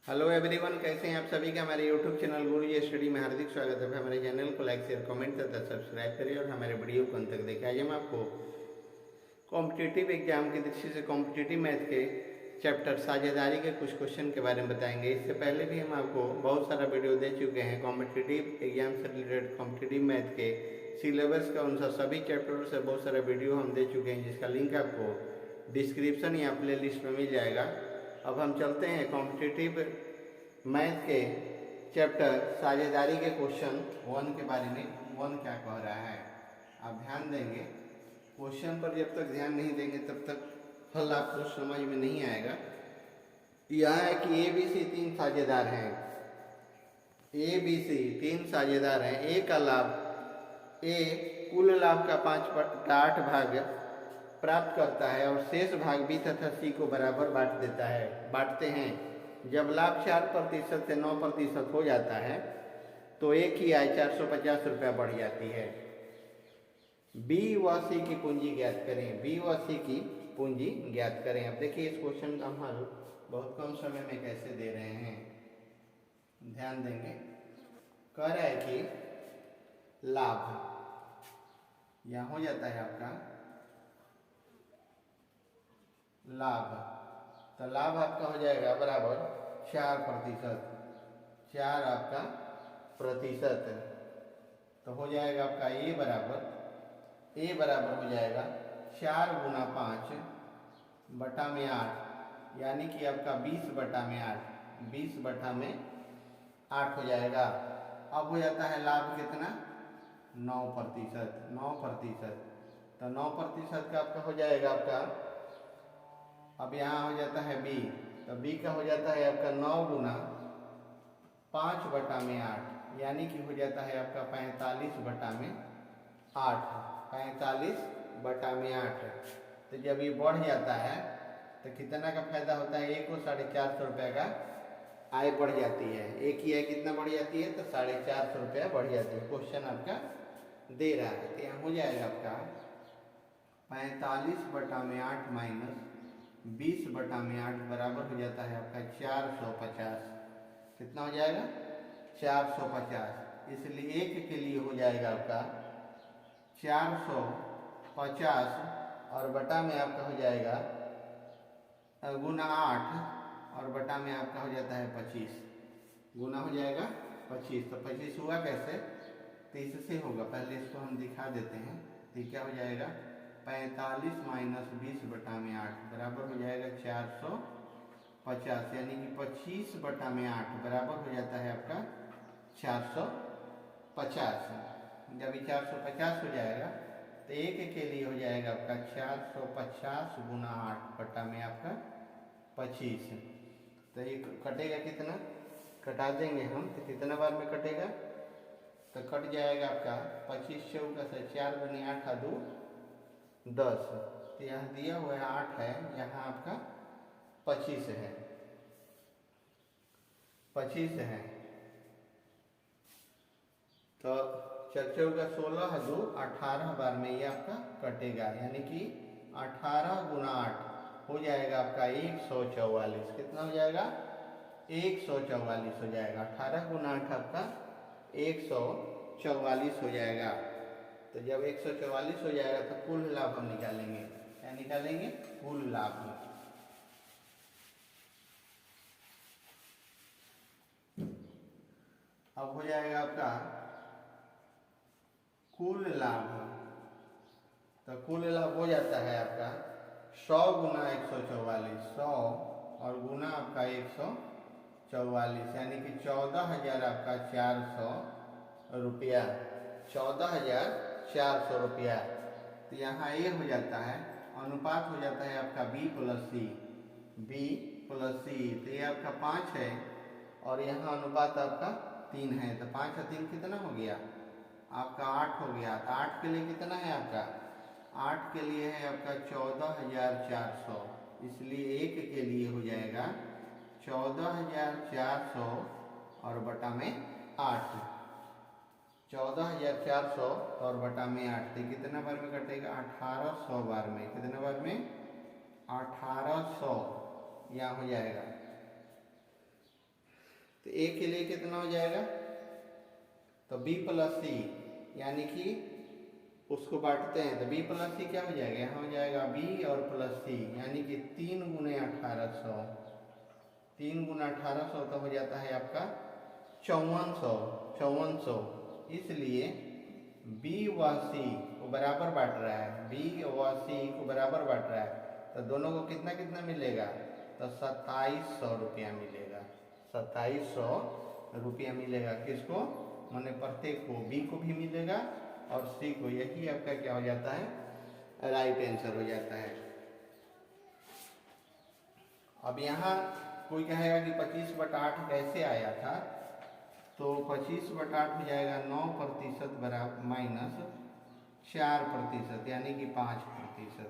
Hello everyone, कैसे हैं आप सभी का हमारे यूट्यूब चैनल गुरुजी स्टडी में हार्दिक स्वागत है। हमारे चैनल को लाइक शेयर कमेंट तथा सब्सक्राइब करिए और हमारे वीडियो को अंत तक देखें। आज हम आपको कॉम्पिटिटिव एग्जाम की दृष्टि से कॉम्पिटिटिव मैथ के चैप्टर साझेदारी के कुछ क्वेश्चन के बारे में बताएंगे। इससे पहले भी हम आपको बहुत सारा वीडियो दे चुके हैं कॉम्पिटिटिव एग्जाम से रिलेटेड कॉम्पिटिटिव मैथ के सिलेबस के अनुसार सभी चैप्टरों से बहुत सारा वीडियो हम दे चुके हैं, जिसका लिंक आपको डिस्क्रिप्शन या प्ले लिस्ट में मिल जाएगा। अब हम चलते हैं कॉम्पिटिटिव मैथ के चैप्टर साझेदारी के क्वेश्चन 1 के बारे में। 1 क्या कह रहा है, आप ध्यान देंगे। क्वेश्चन पर जब तक ध्यान नहीं देंगे तब तक हल आपको समझ में नहीं आएगा। यह है कि ए बी सी 3 साझेदार हैं। ए बी सी 3 साझेदार हैं। ए का लाभ, ए कुल लाभ का 5/8 भाग प्राप्त करता है और शेष भाग बी तथा सी को बराबर बांटते हैं। जब लाभ 4% से 9% हो जाता है तो ए की आय 450 रुपया बढ़ जाती है। बी व सी की पूंजी ज्ञात करें। बी व सी की पूंजी ज्ञात करें। अब देखिए इस क्वेश्चन का हम हल बहुत कम समय में कैसे दे रहे हैं, ध्यान देंगे। कह रहा है कि लाभ, यहां हो जाता है आपका लाभ, तो लाभ आपका हो जाएगा बराबर 4%। 4 आपका प्रतिशत, तो हो जाएगा आपका ए बराबर हो जाएगा 4 गुना 5 बटा में 8, यानी कि आपका 20 बटा में 8 हो जाएगा। अब हो जाता है लाभ कितना, 9%। 9%, तो 9% का आपका हो जाएगा आपका, अब यहाँ हो जाता है बी, तो बी का हो जाता है आपका 9 गुना 5 बटा में 8, यानी कि हो जाता है आपका 45 बटा में 8। 45 बटा में 8, तो जब ये बढ़ जाता है तो कितना का फायदा होता है, एक को 450 रुपये का आय बढ़ जाती है। एक की आय कितना बढ़ जाती है, तो 450 रुपया बढ़ जाती है। क्वेश्चन आपका दे रहा है, तो यहाँ हो जाएगा आपका 45 बटा में 8 माइनस 20 बटा में 8 बराबर हो जाता है आपका 450। कितना हो जाएगा, 450। इसलिए एक के लिए हो जाएगा आपका 450 और बटा में आपका हो जाएगा गुना 8 और बटा में आपका हो जाता है 25, गुना हो जाएगा 25। तो 25 हुआ कैसे, 30 से होगा। पहले इसको हम दिखा देते हैं। तो क्या हो जाएगा, 45 माइनस 20 बटा में 8 बराबर हो जाएगा 450, यानी कि 25 बटा में 8 बराबर हो जाता है आपका 450। जब ये 450 हो जाएगा तो एक के लिए हो जाएगा आपका 450 गुना 8 बटा में आपका 25। तो ये कटेगा कितना, कटा देंगे हम, तो कितना बार में कटेगा, तो कट जाएगा आपका 25 चौका से 4 गुनी 8 2 10। तो यहाँ दिया हुआ है 8 है, यहाँ आपका 25 है, 25 है। तो 4 चौका 16 2 18 बार में ये आपका कटेगा, यानी कि 18 गुना 8 हो जाएगा आपका 144। कितना हो जाएगा, 144 हो जाएगा। 18 गुना 8 आपका 144 हो जाएगा। तो जब 144 हो जाएगा तो कुल लाभ हम निकालेंगे। क्या निकालेंगे, कुल लाभ। अब हो जाएगा आपका कुल लाभ, तो कुल लाभ हो जाता है आपका 100 गुना 144, 100 और गुना आपका 144, यानी कि 14,000 आपका 400 रुपया, 14,400 रुपया। तो यहाँ ये हो जाता है, अनुपात हो जाता है आपका बी प्लस सी। तो ये आपका 5 है और यहाँ अनुपात आपका 3 है, तो 5 और 3 कितना हो गया आपका 8 हो गया। तो 8 के लिए कितना है आपका, 8 के लिए है आपका 14,400, इसलिए एक के लिए हो जाएगा 14,400 और बटा में 8। 14,400 और बटा में 8, तो कितना बार में कटेगा, 1800 बार में। कितना बार में, 1800, यहाँ हो जाएगा तो ए के लिए कितना हो जाएगा, तो बी प्लस सी, यानी कि उसको बांटते हैं तो बी प्लस सी क्या हो जाएगा, यहाँ हो जाएगा बी और प्लस सी, यानी कि 3 गुने 1800, 3 गुना 1800 तो हो जाता है आपका 5400। इसलिए बी व सी को बराबर बांट रहा है, बी व सी को बराबर बांट रहा है, तो दोनों को कितना कितना मिलेगा, तो 2700 रुपया मिलेगा, 2700 रुपया मिलेगा। किसको, मैंने प्रत्येक को, बी को भी मिलेगा और सी को। यही आपका क्या हो जाता है, राइट आंसर हो जाता है। अब यहाँ कोई कहेगा कि 25/8 कैसे आया था, तो 25/8 हो जाएगा 9% बराबर माइनस 4%, यानी कि 5%,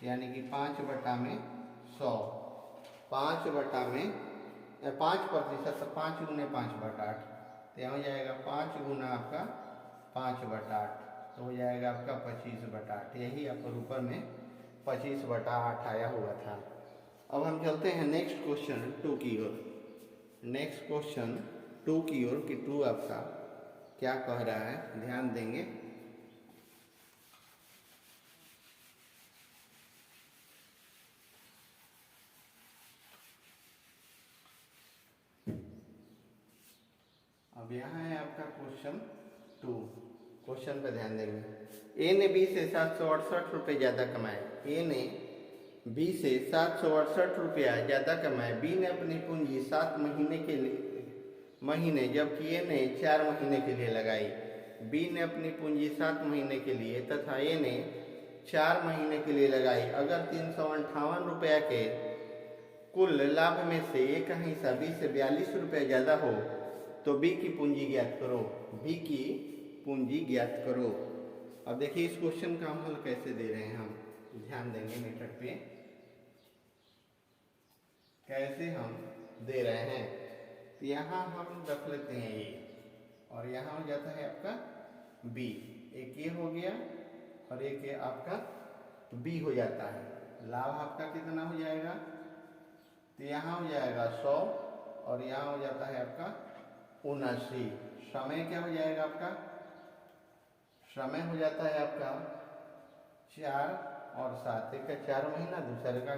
यानी कि 5/100, 5/5%, तो 5 गुने 5/8, तो यहाँ हो जाएगा 5 गुना आपका 5/8, तो हो जाएगा आपका 25/8। यही आपको ऊपर में 25/8 आया हुआ था। अब हम चलते हैं नेक्स्ट क्वेश्चन 2 की ओर। नेक्स्ट क्वेश्चन 2 की ओर कि 2 आपका क्या कह रहा है, ध्यान देंगे। अब यहाँ है आपका क्वेश्चन 2, क्वेश्चन पे ध्यान देंगे। ए ने बी से 768 रुपये ज़्यादा कमाए, ए ने बी से 768 रुपया ज़्यादा कमाए। बी ने अपनी पूंजी 7 महीने के लिए जबकि ए ने 4 महीने के लिए लगाई। बी ने अपनी पूंजी 7 महीने के लिए तथा ए ने 4 महीने के लिए लगाई। अगर 358 रुपया के कुल लाभ में से ए का हिस्सा बी से 42 रुपया ज़्यादा हो तो बी की पूंजी ज्ञात करो, बी की पूंजी ज्ञात करो। अब देखिए इस क्वेश्चन का हम हल कैसे दे रहे हैं, हम ध्यान देंगे मेथड पे कैसे हम दे रहे हैं। तो यहाँ हम रख लेते हैं ए और यहाँ हो जाता है आपका बी, एक ए हो गया और एक ए आपका बी हो जाता है। लाभ आपका कितना हो जाएगा, तो यहाँ हो जाएगा 100 और यहाँ हो जाता है आपका 79। समय क्या हो जाएगा आपका, समय हो जाता है आपका 4 और 7, एक का 4 महीना दूसरे का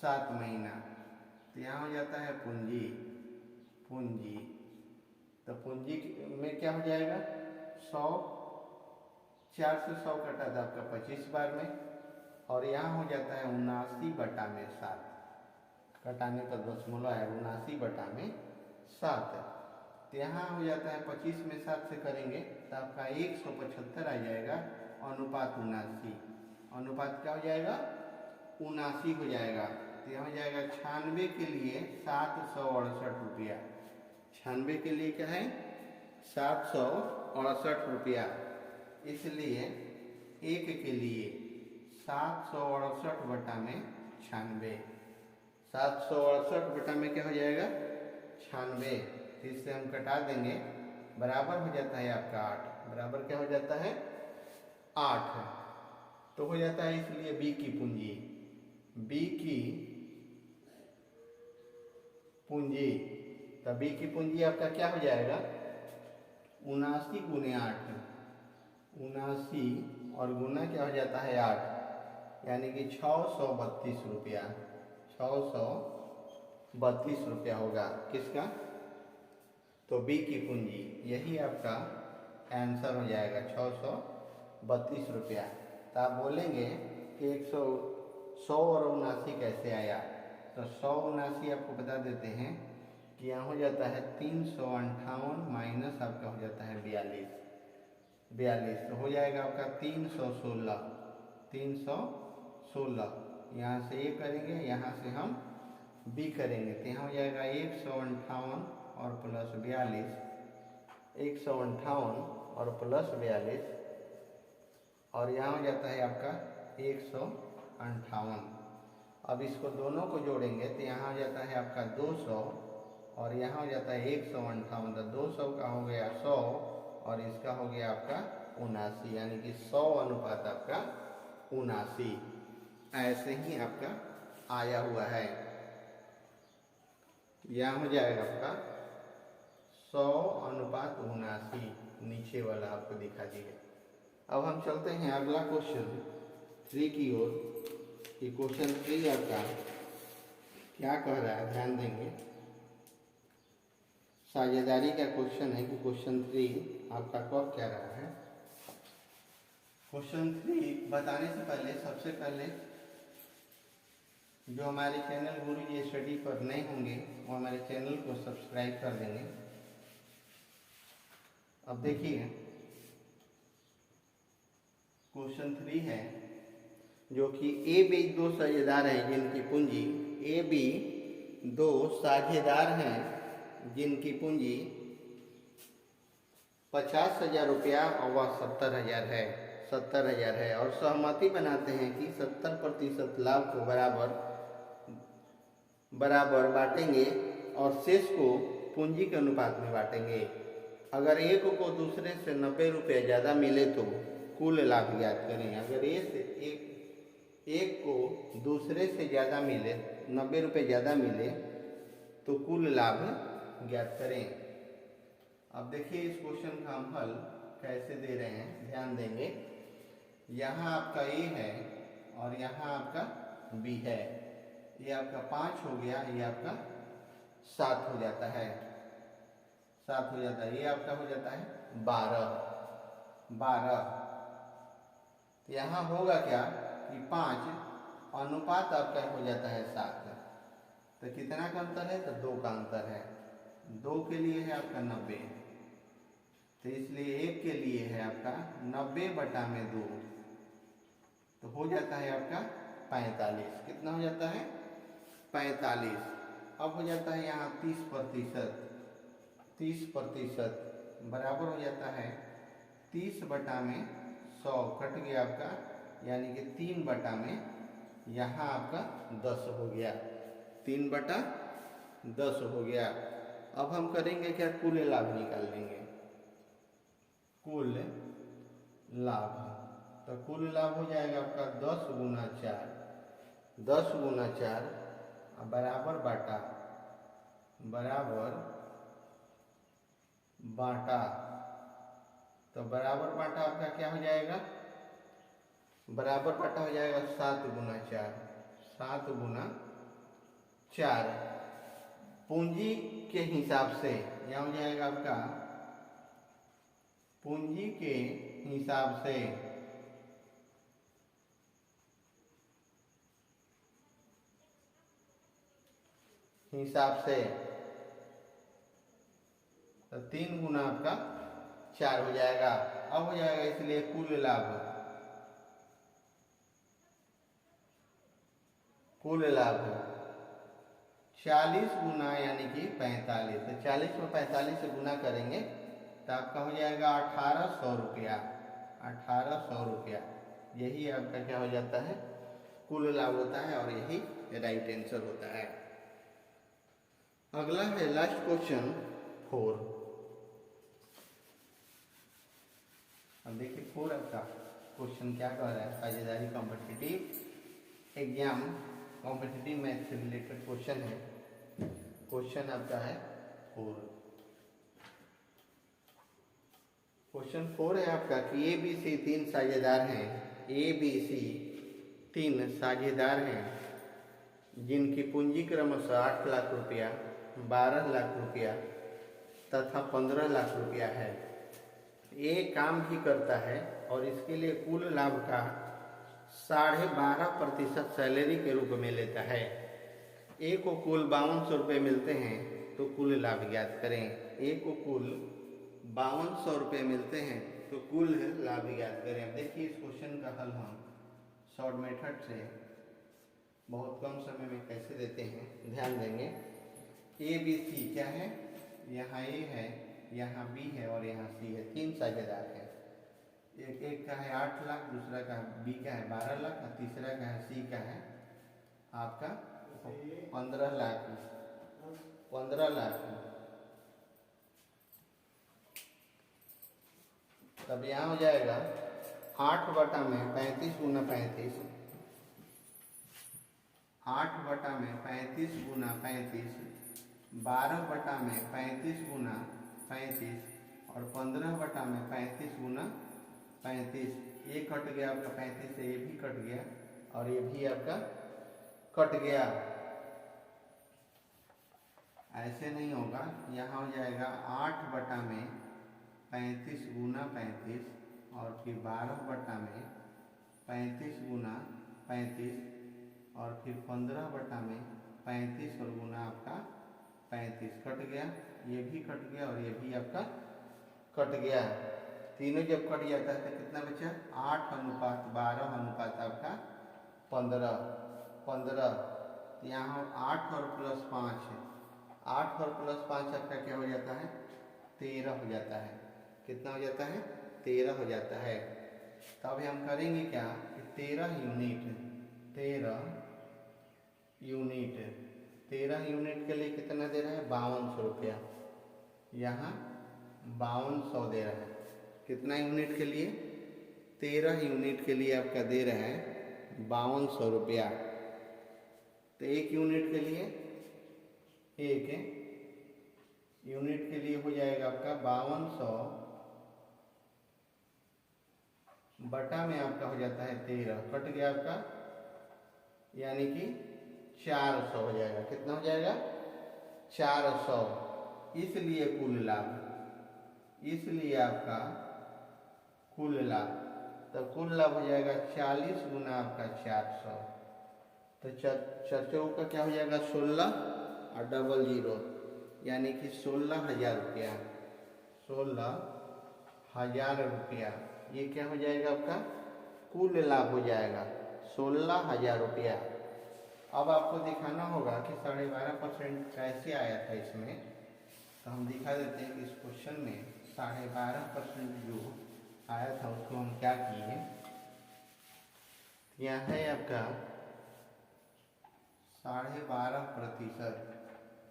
7 महीना। तो यहाँ हो जाता है पूंजी, पूंजी तो पूंजी में क्या हो जाएगा 100, 4 से 100 कटा था आपका 25 बार में, और यहाँ हो जाता है 79/7, कटाने पर दशमलव है 79/7। तो यहाँ हो जाता है 25 में 7 से करेंगे तो आपका 175 आ जाएगा, अनुपात 79, अनुपात क्या हो जाएगा 79 हो जाएगा। तो यहाँ हो जाएगा 96 के लिए 768 रुपया, 96 के लिए क्या है 768 रुपया। इसलिए एक के लिए 768/96, 768 में क्या हो जाएगा 96, इससे हम कटा देंगे, बराबर हो जाता है आपका 8, बराबर क्या हो जाता है 8, तो हो जाता है इसलिए बी की पूंजी, बी की पूंजी, तो बी की पूंजी आपका क्या हो जाएगा 79 गुने 8, 79 और गुना क्या हो जाता है 8, यानी कि 632 रुपया, 632 रुपया होगा किसका, तो बी की पूंजी। यही आपका आंसर हो जाएगा 632 रुपया। तो आप बोलेंगे कि 100 और 79 कैसे आया, तो 100 79 आपको बता देते हैं कि यहाँ हो जाता है 358 माइनस आपका हो जाता है 42, तो हो जाएगा आपका 316, 316। यहाँ से ये करेंगे, यहाँ से हम बी करेंगे, तो यहाँ हो जाएगा 158 और प्लस 42, 158 और प्लस 42, और यहाँ हो जाता है आपका 158। अब इसको दोनों को जोड़ेंगे तो यहाँ हो जाता है आपका 200 और यहाँ हो जाता है 158, तो 200 का हो गया 100 और इसका हो गया आपका 79, यानी कि 100 अनुपात आपका 79 ऐसे ही आपका आया हुआ है। यहाँ हो जाएगा आपका 100:79 नीचे वाला आपको दिखा दिया। अब हम चलते हैं अगला क्वेश्चन 3 की ओर कि क्वेश्चन 3 आपका क्या कह रहा है, ध्यान देंगे। साझेदारी का क्वेश्चन है कि क्वेश्चन 3 आपका कब क्या रहा है। क्वेश्चन 3 बताने से पहले सबसे पहले जो हमारे चैनल गुरुजी स्टडी पर नए होंगे वो हमारे चैनल को सब्सक्राइब कर देंगे। अब देखिए क्वेश्चन 3 है जो कि ए बी दो साझेदार हैं जिनकी पूंजी ए बी दो साझेदार हैं जिनकी पूंजी 50,000 रुपया और वह 70,000 है और सहमति बनाते हैं कि 70% लाभ को बराबर बांटेंगे और शेष को पूंजी के अनुपात में बांटेंगे। अगर एक को दूसरे से 90 रुपये ज़्यादा मिले तो कुल लाभ ज्ञात करें। अगर एक को दूसरे से ज़्यादा मिले, 90 रुपये ज़्यादा मिले तो कुल लाभ ज्ञात करें। अब देखिए इस क्वेश्चन का हम हल कैसे दे रहे हैं, ध्यान देंगे। यहाँ आपका ए है और यहाँ आपका बी है। ये आपका 5 हो गया, ये आपका 7 हो जाता है, 7 हो जाता है। ये आपका हो जाता है 12। तो यहाँ होगा क्या कि 5 अनुपात आपका हो जाता है 7। तो कितना का अंतर है, तो 2 का अंतर है। 2 के लिए है आपका 90, तो इसलिए 1 के लिए है आपका 90/2, तो हो जाता है आपका 45। कितना हो जाता है, 45। अब हो जाता है यहाँ 30%, 30% बराबर हो जाता है 30/100 कट गया आपका, यानी कि 3/, यहाँ आपका 10 हो गया, 3/10 हो गया। अब हम करेंगे क्या, कुल लाभ निकाल लेंगे, कुल लाभ। तो कुल लाभ हो जाएगा आपका 10 गुना 4, 10 गुना 4 बराबर बाटा, तो बराबर बाटा आपका क्या हो जाएगा, बराबर बाटा हो जाएगा 7 गुना 4, 7 गुना 4। पूंजी के हिसाब से यहाँ हो जाएगा आपका, पूंजी के हिसाब से तो 3 गुना आपका 4 हो जाएगा। अब हो जाएगा इसलिए कुल लाभ 40 गुना यानी कि 45। तो 40 में 45 से गुना करेंगे तो आपका हो जाएगा 1800 रुपया, 1800 रुपया। यही आपका क्या हो जाता है, कुल लाभ होता है और यही राइट आंसर होता है। अगला है लास्ट क्वेश्चन 4। अब देखिए 4 आपका क्वेश्चन क्या कह रहा है, साझेदारी कॉम्पिटिटिव एग्जाम, कॉम्पिटिटिव मैथ से रिलेटेड क्वेश्चन है। क्वेश्चन आपका है 4। क्वेश्चन 4 है आपका कि ए बी सी 3 साझेदार हैं, ए बी सी 3 साझेदार हैं जिनकी पूंजी क्रमशः 8 लाख रुपया, 12 लाख रुपया तथा 15 लाख रुपया है। ये काम भी करता है और इसके लिए कुल लाभ का 12.5% सैलरी के रूप में लेता है। ए को कुल 5200 रुपये मिलते हैं तो कुल लाभ ज्ञात करें। ए को कुल 5200 रुपये मिलते हैं तो कुल लाभ ज्ञात करें। अब देखिए इस क्वेश्चन का हल हम शॉर्ट मेथड से बहुत कम समय में कैसे देते हैं, ध्यान देंगे। ए बी सी क्या है, यहाँ ए है, यहाँ बी है और यहाँ सी है। 3 साझेदार हैं, एक का है 8 लाख, दूसरा का बी का है 12 लाख और तीसरा का है सी का है आपका 15 लाख। तब यहाँ हो जाएगा 8/35 गुना 35, 8/35 गुना 35, 12/35 गुना 35 और 15 बटा में 35 गुना 35, ये कट गया आपका 35 से, ये भी कट गया और ये भी आपका कट गया। ऐसे नहीं होगा, यहाँ हो जाएगा 8 बटा में 35 गुना 35 और फिर 12 बटा में 35 गुना 35 और फिर 15 बटा में 35 और गुना आपका 35, कट गया, ये भी कट गया और ये भी आपका कट गया। तीनों जब कट जाता है तो कितना बचा? 8 अनुपात 12 अनुपात आपका 15। यहाँ 8 और प्लस 5 है, 8 और प्लस 5 आपका क्या हो जाता है? 13 हो जाता है। कितना हो जाता है? 13 हो जाता है। तो अभी हम करेंगे क्या कि 13 यूनिट के लिए कितना दे रहा है? 5200 रुपया। यहाँ 5200 दे रहा है। कितना यूनिट के लिए? 13 यूनिट के लिए आपका दे रहा है 5200 रुपया। तो एक यूनिट के लिए हो जाएगा आपका 5200 बटा में आपका हो जाता है 13, कट गया आपका, यानी कि 400 हो जाएगा। कितना हो जाएगा? 400। इसलिए कुल लाभ, इसलिए आपका कुल लाभ, तो कुल लाभ हो जाएगा 40 गुना आपका 400। तो 4 का क्या हो जाएगा? 16 और डबल 0, यानी कि 16,000 रुपया। 16,000 रुपया, ये क्या हो जाएगा? आपका कुल लाभ हो जाएगा 16,000 रुपया। अब आपको दिखाना होगा कि 12.5% कैसे आया था इसमें, तो हम दिखा देते हैं कि इस क्वेश्चन में 12.5% जो आया था उसको हम क्या किए। यह है आपका 12.5%,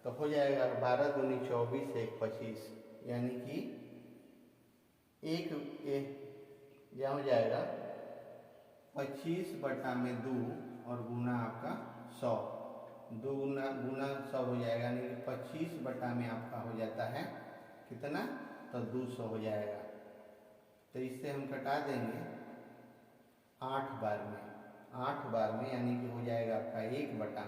तो हो जाएगा 12 दूनी 24 1 25, यानी कि यह हो जाएगा 25 बटा में 2 और गुना आपका 100, 2 गुना 100 हो जाएगा, यानी कि 25 बटा में आपका हो जाता है कितना? तो 200 हो जाएगा। तो इससे हम कटा देंगे 8 बार में, यानी कि हो जाएगा आपका 1 बटा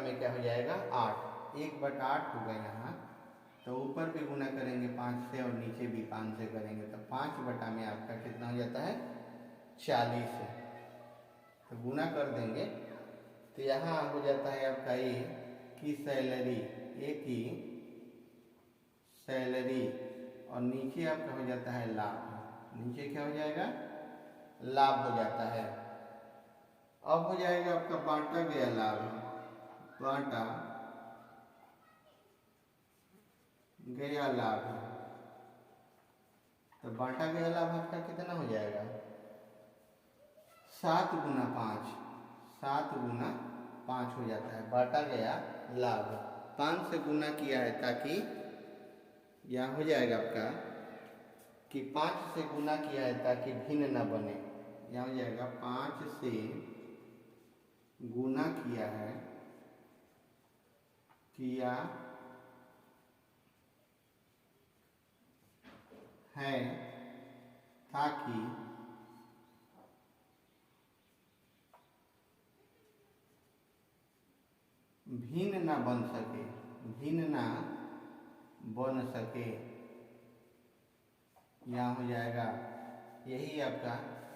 में क्या हो जाएगा? 8, 1/8 होगा यहाँ। तो ऊपर भी गुना करेंगे 5 से और नीचे भी 5 से करेंगे, तो 5 बटा में आपका कितना हो जाता है? 40। तो गुना कर देंगे तो यहाँ हो जाता है आपका ए की सैलरी और नीचे आपका हो जाता है लाभ। नीचे क्या हो जाएगा? लाभ हो जाता है। अब हो जाएगा आपका बांटा गया लाभ, बांटा गया लाभ। तो बांटा गया लाभ आपका कितना हो जाएगा? 7 गुना 5 हो जाता है। बांटा गया लाभ 5 से गुना किया है, ताकि यहाँ हो जाएगा आपका कि 5 से गुना किया है ताकि भिन्न न बने। यहाँ हो जाएगा 5 से गुना किया है ताकि भिन्न ना बन सके। यहाँ हो जाएगा, यही आपका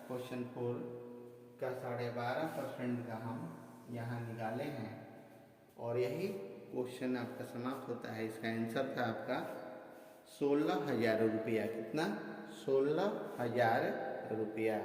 क्वेश्चन 4 का 12.5% का हम यहाँ निकाले हैं और यही क्वेश्चन आपका समाप्त होता है। इसका आंसर था आपका 16,000 रुपया। कितना? 16,000 रुपया।